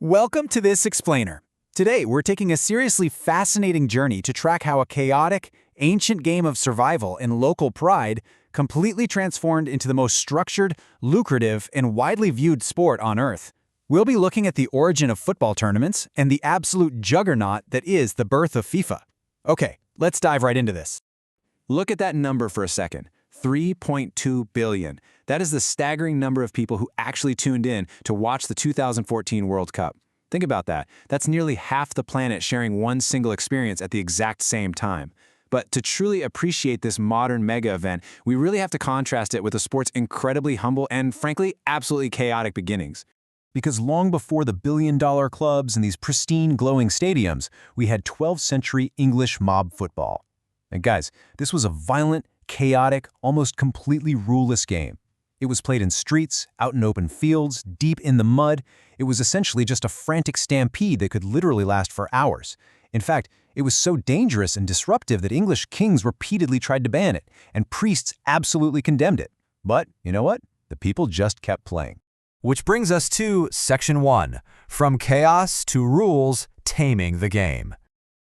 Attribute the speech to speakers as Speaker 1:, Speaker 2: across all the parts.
Speaker 1: Welcome to this explainer. Today, we're taking a seriously fascinating journey to track how a chaotic, ancient game of survival and local pride completely transformed into the most structured, lucrative, and widely viewed sport on Earth. We'll be looking at the origin of football tournaments and the absolute juggernaut that is the birth of FIFA. Okay, let's dive right into this. Look at that number for a second. 3.2 billion. That is the staggering number of people who actually tuned in to watch the 2014 World Cup. Think about that. That's nearly half the planet sharing one single experience at the exact same time. But to truly appreciate this modern mega event, we really have to contrast it with the sport's incredibly humble and, frankly, absolutely chaotic beginnings. Because long before the billion-dollar clubs and these pristine, glowing stadiums, we had 12th century English mob football. And guys, this was a violent, chaotic, almost completely ruleless game. It was played in streets, out in open fields, deep in the mud. It was essentially just a frantic stampede that could literally last for hours. In fact, it was so dangerous and disruptive that English kings repeatedly tried to ban it, and priests absolutely condemned it. But you know what? The people just kept playing.
Speaker 2: Which brings us to Section 1, From Chaos to Rules, Taming the Game.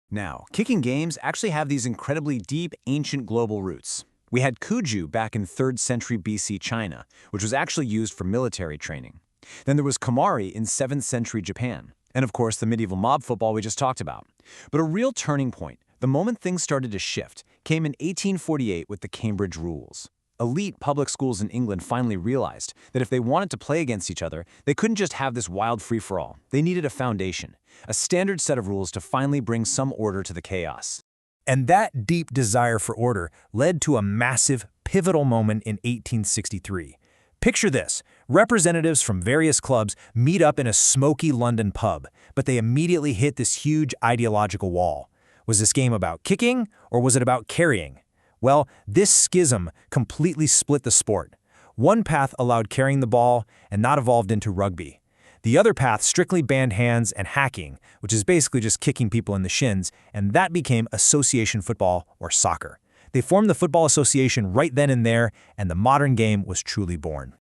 Speaker 1: Now, kicking games actually have these incredibly deep, ancient global roots. We had Kuju back in 3rd century BC China, which was actually used for military training. Then there was Komari in 7th century Japan. And of course, the medieval mob football we just talked about. But a real turning point, the moment things started to shift, came in 1848 with the Cambridge Rules. Elite public schools in England finally realized that if they wanted to play against each other, they couldn't just have this wild free-for-all. They needed a foundation, a standard set of rules to finally bring some order to the chaos. And that deep desire for order led to a massive, pivotal moment in 1863. Picture this. Representatives from various clubs meet up in a smoky London pub, but they immediately hit this huge ideological wall. Was this game about kicking, or was it about carrying? Well, this schism completely split the sport. One path allowed carrying the ball and not evolved into rugby. The other path strictly banned hands and hacking, which is basically just kicking people in the shins, and that became association football or soccer. They formed the Football Association right then and there, and the modern game was truly born.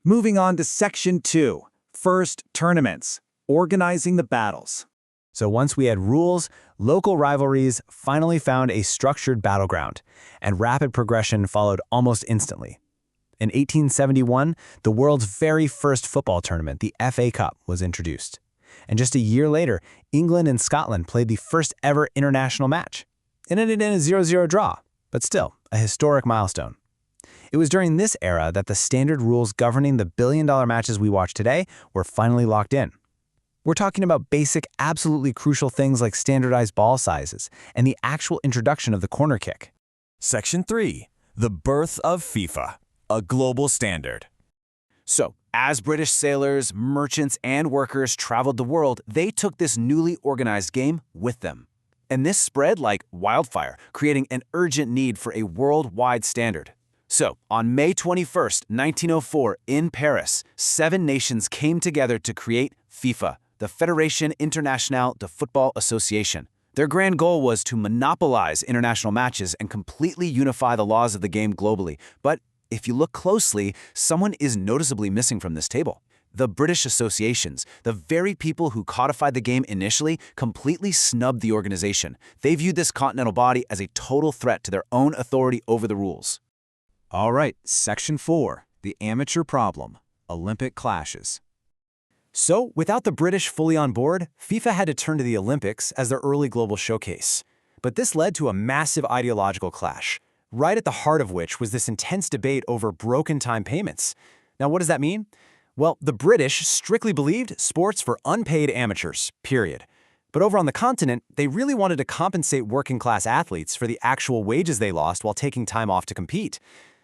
Speaker 1: Moving on to Section 2, First Tournaments, Organizing the Battles. So once we had rules, local rivalries finally found a structured battleground, and rapid progression followed almost instantly. In 1871, the world's very first football tournament, the FA Cup, was introduced. And just a year later, England and Scotland played the first ever international match. It ended in a 0-0 draw, but still, a historic milestone. It was during this era that the standard rules governing the billion-dollar matches we watch today were finally locked in. We're talking about basic, absolutely crucial things like standardized ball sizes and the actual introduction of the corner kick.
Speaker 2: Section 3, The Birth of FIFA, a global standard.
Speaker 1: So, as British sailors, merchants, and workers traveled the world, they took this newly organized game with them. And this spread like wildfire, creating an urgent need for a worldwide standard. So, on May 21st, 1904, in Paris, 7 nations came together to create FIFA, the Fédération Internationale de Football Association. Their grand goal was to monopolize international matches and completely unify the laws of the game globally. But if you look closely, someone is noticeably missing from this table. The British associations, the very people who codified the game initially, completely snubbed the organization. They viewed this continental body as a total threat to their own authority over the rules. All right, Section 4, the amateur problem, Olympic clashes. So, without the British fully on board, FIFA had to turn to the Olympics as their early global showcase. But this led to a massive ideological clash, right at the heart of which was this intense debate over broken time payments. Now, what does that mean? Well, the British strictly believed sports for unpaid amateurs, period. But over on the continent, they really wanted to compensate working-class athletes for the actual wages they lost while taking time off to compete.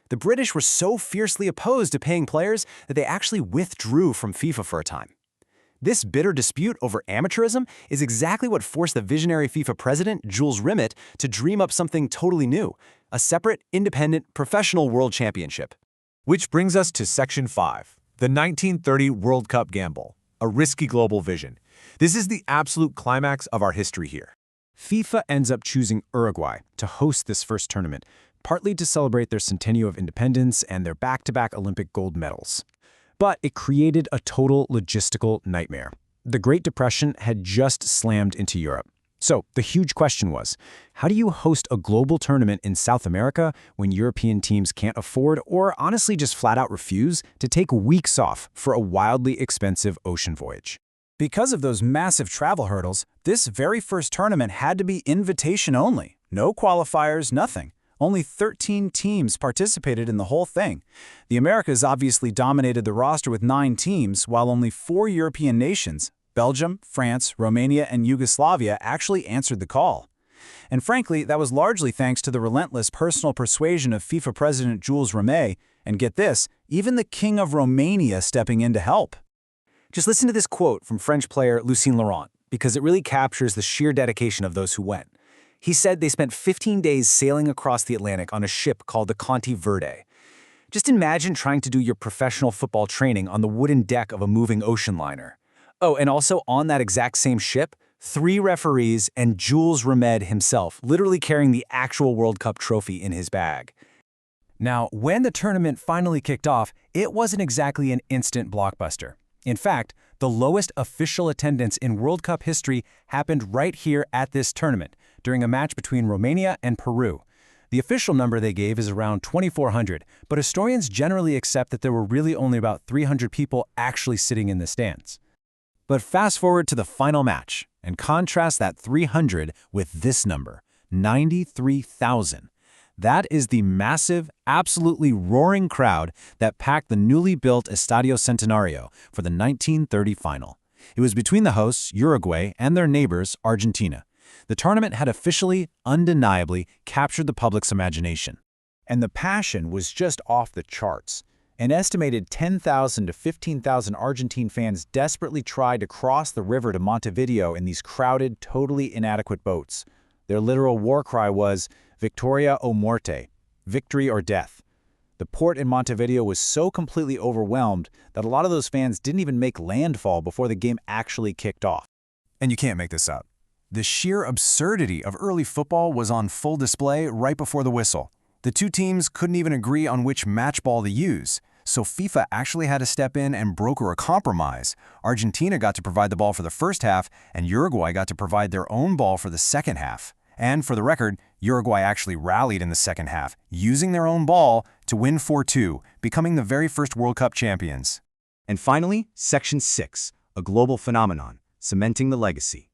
Speaker 1: The British were so fiercely opposed to paying players that they actually withdrew from FIFA for a time. This bitter dispute over amateurism is exactly what forced the visionary FIFA president, Jules Rimet, to dream up something totally new, a separate, independent, professional world championship.
Speaker 2: Which brings us to Section 5, the 1930 World Cup gamble, a risky global vision. This is the absolute climax of our history here.
Speaker 1: FIFA ends up choosing Uruguay to host this first tournament, partly to celebrate their centennial of independence and their back-to-back Olympic gold medals. But it created a total logistical nightmare. the Great Depression had just slammed into Europe. So the huge question was, how do you host a global tournament in South America when European teams can't afford or honestly just flat out refuse to take weeks off for a wildly expensive ocean voyage?
Speaker 3: Because of those massive travel hurdles, this very first tournament had to be invitation only. No qualifiers, nothing. Only 13 teams participated in the whole thing. The Americas obviously dominated the roster with 9 teams, while only 4 European nations, Belgium, France, Romania, and Yugoslavia, actually answered the call. And frankly, that was largely thanks to the relentless personal persuasion of FIFA President Jules Rimet, and get this, even the King of Romania stepping in to help.
Speaker 1: Just listen to this quote from French player Lucien Laurent, because it really captures the sheer dedication of those who went. He said they spent 15 days sailing across the Atlantic on a ship called the Conte Verde. Just imagine trying to do your professional football training on the wooden deck of a moving ocean liner. Oh, and also on that exact same ship, 3 referees and Jules Rimet himself, literally carrying the actual World Cup trophy in his bag. Now, when the tournament finally kicked off, it wasn't exactly an instant blockbuster. In fact, the lowest official attendance in World Cup history happened right here at this tournament, during a match between Romania and Peru. The official number they gave is around 2,400, but historians generally accept that there were really only about 300 people actually sitting in the stands. But fast forward to the final match, and contrast that 300 with this number, 93,000. That is the massive, absolutely roaring crowd that packed the newly built Estadio Centenario for the 1930 final. It was between the hosts, Uruguay, and their neighbors, Argentina. The tournament had officially, undeniably, captured the public's imagination.
Speaker 3: And the passion was just off the charts. An estimated 10,000 to 15,000 Argentine fans desperately tried to cross the river to Montevideo in these crowded, totally inadequate boats. Their literal war cry was, Victoria o Muerte, victory or death. The port in Montevideo was so completely overwhelmed that a lot of those fans didn't even make landfall before the game actually kicked off.
Speaker 2: And you can't make this up. The sheer absurdity of early football was on full display right before the whistle. The two teams couldn't even agree on which match ball to use, so FIFA actually had to step in and broker a compromise. Argentina got to provide the ball for the first half, and Uruguay got to provide their own ball for the second half. And for the record, Uruguay actually rallied in the second half, using their own ball to win 4-2, becoming the very first World Cup champions.
Speaker 4: And finally, Section 6, a global phenomenon, cementing the legacy.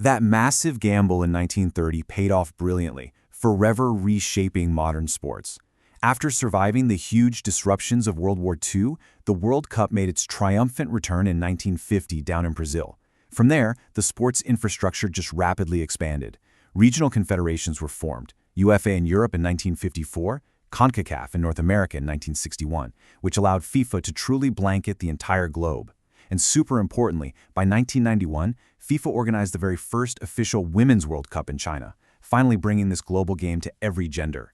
Speaker 2: That massive gamble in 1930 paid off brilliantly, forever reshaping modern sports. After surviving the huge disruptions of World War II, the World Cup made its triumphant return in 1950 down in Brazil. From there, the sports infrastructure just rapidly expanded. Regional confederations were formed, UEFA in Europe in 1954, CONCACAF in North America in 1961, which allowed FIFA to truly blanket the entire globe. And super importantly, by 1991, FIFA organized the very first official Women's World Cup in China, finally bringing this global game to every gender.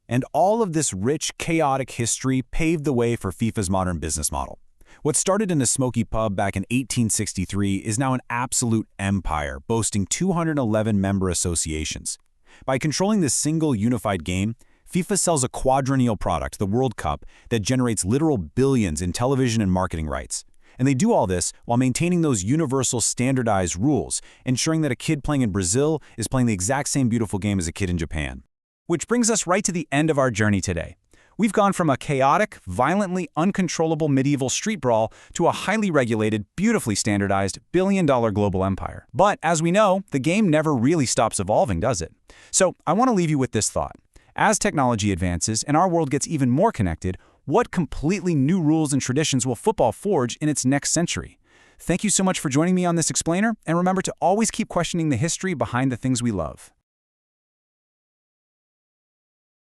Speaker 3: And all of this rich, chaotic history paved the way for FIFA's modern business model. What started in a smoky pub back in 1863 is now an absolute empire, boasting 211 member associations. By controlling this single unified game, FIFA sells a quadrennial product, the World Cup, that generates literal billions in television and marketing rights. And they do all this while maintaining those universal standardized rules, ensuring that a kid playing in Brazil is playing the exact same beautiful game as a kid in Japan. Which brings us right to the end of our journey today. We've gone from a chaotic, violently uncontrollable medieval street brawl to a highly regulated, beautifully standardized, billion-dollar global empire. But as we know, the game never really stops evolving, does it? So I want to leave you with this thought. As technology advances and our world gets even more connected, what completely new rules and traditions will football forge in its next century? Thank you so much for joining me on this explainer, and remember to always keep questioning the history behind the things we love.